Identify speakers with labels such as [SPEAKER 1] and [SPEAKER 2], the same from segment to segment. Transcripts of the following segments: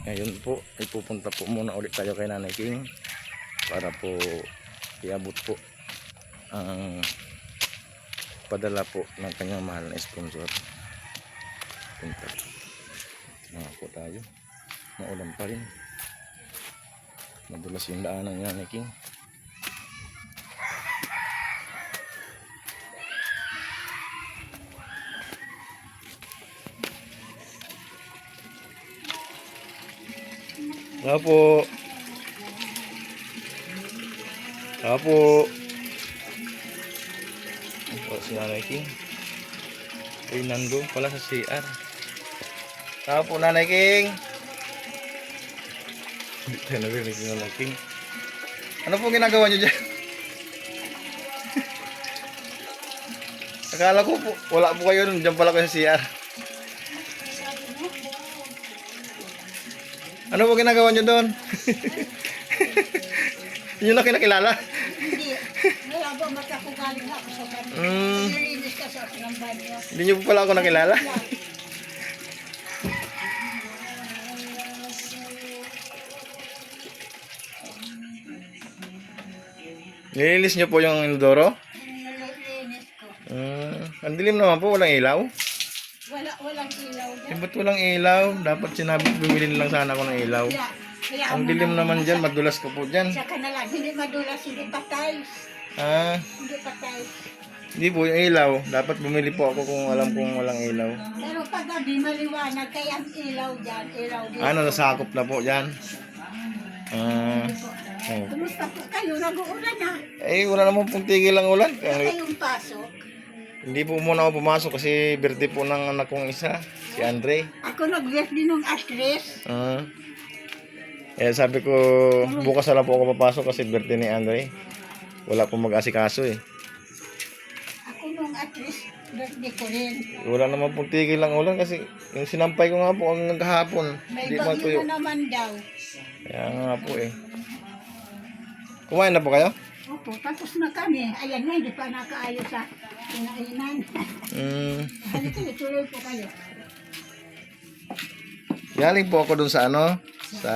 [SPEAKER 1] Ngayon po, ipupunta po muna ulit tayo kay Nanay King para po iabot po ang padala po ng kanyang mahal na sponsor. Punta po tayo. Maulan pa rin. Madulas yung daanan ni Nanay King. Apo. Apo. Apo si Nanay King. Ay, nando pala sa CR. Apo, Nanay King. Hindi tayo narinig si Nanay King. Ano po ginagawa nyo dyan? Akala ko po, wala po kayo nun. Diyan pala kayo sa CR. Ano po ginagawa nyo doon? Hindi nyo na kinakilala?
[SPEAKER 2] Hindi. Wala ba makakugaling ako sa kanila? Nilinis ka sa ng banyo.
[SPEAKER 1] Hindi nyo po pala ako nakilala? Nilinis nyo po yung inodoro?
[SPEAKER 2] Nilinis ko.
[SPEAKER 1] Ang dilim naman po, walang ilaw.
[SPEAKER 2] Walang ilaw dyan.
[SPEAKER 1] Eh, ba't walang ilaw? Dapat sinabi, bumili lang sana ako ng ilaw.
[SPEAKER 2] Kaya
[SPEAKER 1] Ang dilim naman dyan, madulas ko po dyan.
[SPEAKER 2] Saka na lang, hindi madulas, hindi patay. Hindi patay.
[SPEAKER 1] Hindi po yung ilaw. Dapat bumili po ako kung alam kong walang ilaw.
[SPEAKER 2] Pero pag gabi maliwanag, kaya ang ilaw dyan, ilaw dyan.
[SPEAKER 1] Nasakop na po dyan.
[SPEAKER 2] Kumusta po kayo? Nag-uulan na.
[SPEAKER 1] Wala namang pong tigil ang ulan.
[SPEAKER 2] Kayong pasok.
[SPEAKER 1] Hindi po muna ako pumasok kasi birthday po ng anak kong isa, si Andre.
[SPEAKER 2] Ako nag-birthday nung actress.
[SPEAKER 1] Sabi ko, bukas na lang po ako papasok kasi birthday ni Andre. Wala pong mag-asikaso eh.
[SPEAKER 2] Ako nung actress, birthday ko rin.
[SPEAKER 1] Wala naman pong tigil ang ulan kasi yung sinampay ko nga po ang kahapon.
[SPEAKER 2] May
[SPEAKER 1] Hindi
[SPEAKER 2] bagyo na naman daw.
[SPEAKER 1] Kaya nga po eh. Kumain na po kayo?
[SPEAKER 2] Opo, tapos na kami. Ayan nga, hindi pa nakaayos sa kinainan. Halika, ituloy po kayo.
[SPEAKER 1] Galing po ako dun sa sa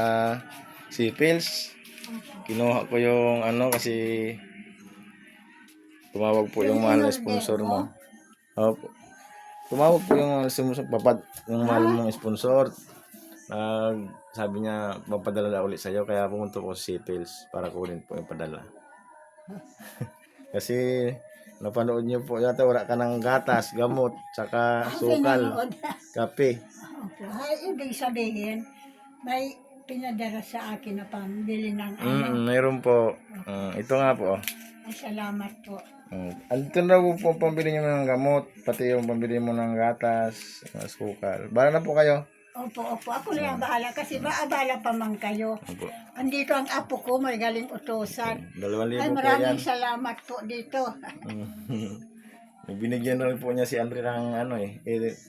[SPEAKER 1] Sipils. Kinuha ko yung kasi tumawag po yung mahal na sponsor mo. Opo. Tumawag po yung sponsor, yung mahal mong sponsor. Sabi niya, mapadala na ulit sa'yo, kaya pumunta ko sa Sipils para kunin po yung padala. Kasi napanood niyo po yata wala ka ng gatas, gamot, saka sukal, kape.
[SPEAKER 2] Opo, ibig sabihin, may pinadala sa akin na pambili ng
[SPEAKER 1] Mayroon po. Ito nga po.
[SPEAKER 2] Ay, salamat po.
[SPEAKER 1] Andito na po pambili niyo ng gamot, pati yung pambili mo ng gatas, sukal. Bala na po kayo.
[SPEAKER 2] Opo. Ako na ang bahala kasi maabala pa man kayo.
[SPEAKER 1] Opo.
[SPEAKER 2] Andito ang apo ko, magaling utosan.
[SPEAKER 1] 2,000
[SPEAKER 2] Ay,
[SPEAKER 1] po
[SPEAKER 2] maraming
[SPEAKER 1] yan.
[SPEAKER 2] salamat po dito.
[SPEAKER 1] Binigyan na rin po niya si Andre ng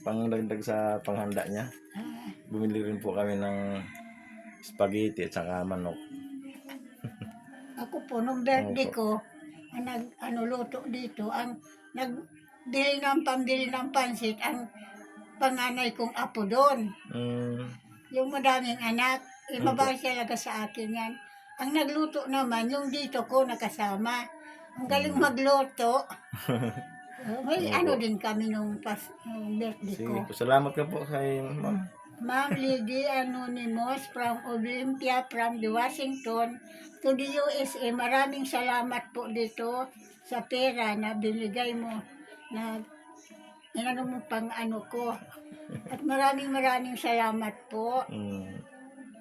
[SPEAKER 1] pangdagdag sa panghanda niya. Bumili rin po kami ng spaghetti at saka manok.
[SPEAKER 2] Ako po, nung birthday ko, ang luto dito, ang pambili ng pansit, ang panganay kong apo doon. Yung madaming anak, babae talaga sa akin yan. Ang nagluto naman, yung dito ko nakasama. Ang galing magluto. May din kami nung birthday
[SPEAKER 1] Sige
[SPEAKER 2] ko.
[SPEAKER 1] po, salamat ka po kay ma'am.
[SPEAKER 2] Ma'am Lady Anonymous from Olympia, from the Washington to the USA. Maraming salamat po dito sa pera na binigay mo na inano mo pang ko. At maraming salamat po.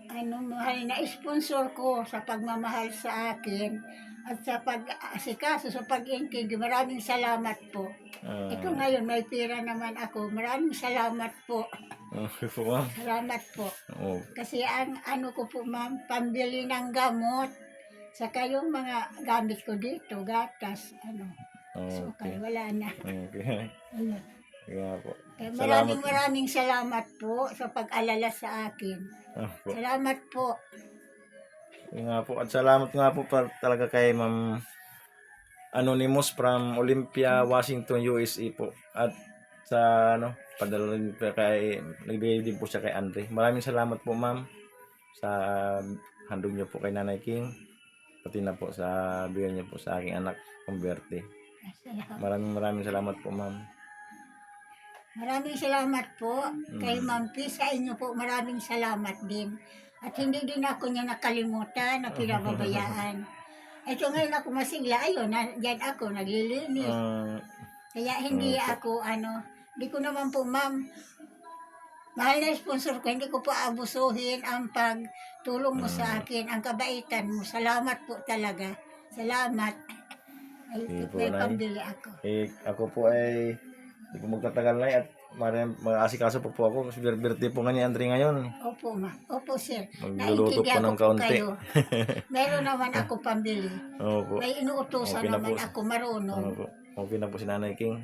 [SPEAKER 2] Mahal na sponsor ko sa pagmamahal sa akin at sa pag-asikaso, sa pag-intindi. Maraming salamat po. Ito ngayon, may pera naman ako. Maraming salamat po.
[SPEAKER 1] Okay po, ma'am.
[SPEAKER 2] Salamat po. Kasi ang ko po, ma'am, pambili ng gamot. Saka yung mga gamit ko dito, gatas, sukal, wala na.
[SPEAKER 1] Okay. Kaya po.
[SPEAKER 2] Maraming salamat po sa pag-alala sa akin. Salamat po.
[SPEAKER 1] Nga po. At salamat nga po talaga kay Ma'am Anonymous from Olympia, Washington, USA po. At sa padala rin nagbigay din po siya kay Andre. Maraming salamat po, ma'am. sa handog niyo po kay Nanay King, pati na po sa bigay niyo po sa aking anak kong birthday. Maraming salamat po, ma'am.
[SPEAKER 2] Maraming salamat po kay Ma'am P. Sa inyo po, maraming salamat din. At hindi din ako niya nakalimutan na pinababayaan. Ito ngayon ako masigla, ayun, dyan ako, naglilinis. Kaya hindi ako, hindi ko naman po, ma'am, mahal na sponsor ko, hindi ko po abusuhin ang pagtulong mo sa akin, ang kabaitan mo. Salamat po talaga. Salamat. Ay,
[SPEAKER 1] Sige po,
[SPEAKER 2] may
[SPEAKER 1] Nay.
[SPEAKER 2] pambili ako.
[SPEAKER 1] Ako po ay hindi ko magtatagal na at mag-asikaso po ako kasi birthday po nga ni Andre ngayon.
[SPEAKER 2] Opo, ma. Opo, sir.
[SPEAKER 1] Magluluto po
[SPEAKER 2] Naintindihan
[SPEAKER 1] ng
[SPEAKER 2] ko po
[SPEAKER 1] kaunti.
[SPEAKER 2] kayo. Meron naman ako pambili.
[SPEAKER 1] Opo.
[SPEAKER 2] May inuutosan
[SPEAKER 1] Okay na
[SPEAKER 2] naman
[SPEAKER 1] po.
[SPEAKER 2] ako marunong.
[SPEAKER 1] Opo. Okay na po si Nanay King.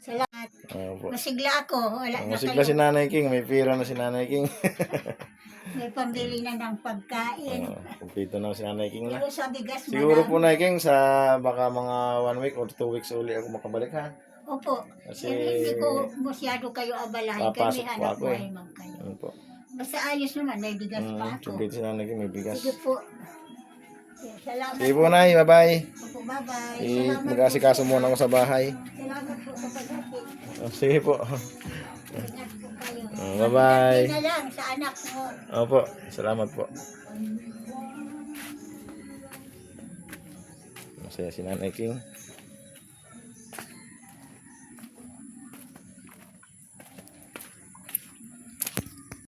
[SPEAKER 2] Salamat.
[SPEAKER 1] Opo.
[SPEAKER 2] Masigla ako. Wala na
[SPEAKER 1] Masigla si
[SPEAKER 2] kayo.
[SPEAKER 1] Nanay King. May pira na si Nanay King.
[SPEAKER 2] May pambili na ng pagkain.
[SPEAKER 1] Kumpleto na si Nanay King na.
[SPEAKER 2] Pero sa bigas
[SPEAKER 1] Siguro
[SPEAKER 2] madami.
[SPEAKER 1] po Nanay King sa baka mga 1 week or 2 weeks uli ako makabalik ha.
[SPEAKER 2] Opo.
[SPEAKER 1] Kasi
[SPEAKER 2] Hindi ko masyado kayo abalahin.
[SPEAKER 1] papasok
[SPEAKER 2] Kaya may
[SPEAKER 1] po
[SPEAKER 2] hanap
[SPEAKER 1] ako
[SPEAKER 2] buhay man kayo.
[SPEAKER 1] Ano po.
[SPEAKER 2] Basta ayos naman. May bigas pa ako.
[SPEAKER 1] Kumpleto si Nanay King. May bigas.
[SPEAKER 2] Sige po. Salamat
[SPEAKER 1] Sige po Nay. Bye-bye.
[SPEAKER 2] po. Bye-bye. Salamat po.
[SPEAKER 1] Mag-asikaso muna ako sa bahay.
[SPEAKER 2] Salamat po sa pag-atid.
[SPEAKER 1] Sige po.
[SPEAKER 2] Ingat po kayo.
[SPEAKER 1] Bye-bye.
[SPEAKER 2] Ingat na lang sa anak mo.
[SPEAKER 1] Opo. Salamat po. Masaya si Nanay King.